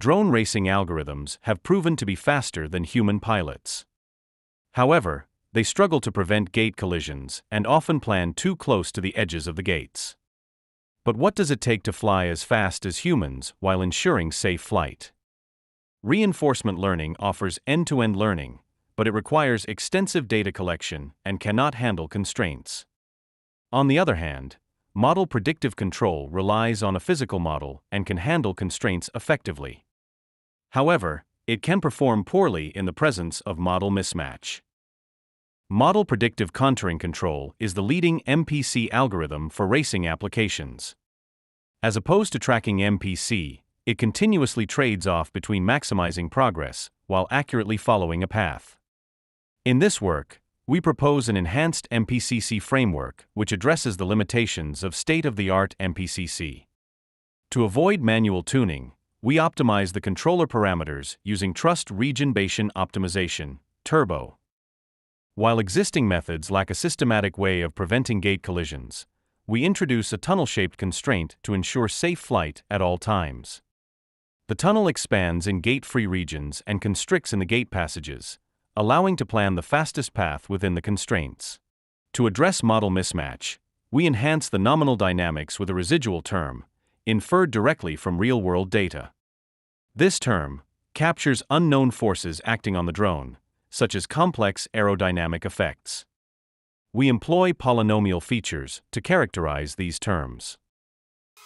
drone racing algorithms have proven to be faster than human pilots. However, they struggle to prevent gate collisions and often plan too close to the edges of the gates. But what does it take to fly as fast as humans while ensuring safe flight? Reinforcement learning offers end-to-end learning, but it requires extensive data collection and cannot handle constraints. On the other hand, model predictive control relies on a physical model and can handle constraints effectively. However, it can perform poorly in the presence of model mismatch. Model Predictive Contouring Control is the leading MPC algorithm for racing applications. As opposed to tracking MPC, it continuously trades off between maximizing progress while accurately following a path. In this work, we propose an enhanced MPCC framework which addresses the limitations of state-of-the-art MPCC. To avoid manual tuning, we optimize the controller parameters using Trust Region Bayesian Optimization, Turbo. While existing methods lack a systematic way of preventing gate collisions, we introduce a tunnel-shaped constraint to ensure safe flight at all times. The tunnel expands in gate-free regions and constricts in the gate passages, allowing to plan the fastest path within the constraints. To address model mismatch, we enhance the nominal dynamics with a residual term, inferred directly from real-world data. This term captures unknown forces acting on the drone, such as complex aerodynamic effects. We employ polynomial features to characterize these terms.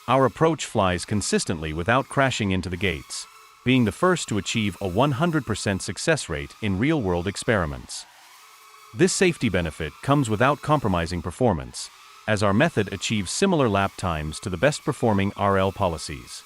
Our approach flies consistently without crashing into the gates, being the first to achieve a 100% success rate in real-world experiments. This safety benefit comes without compromising performance, as our method achieves similar lap times to the best-performing RL policies.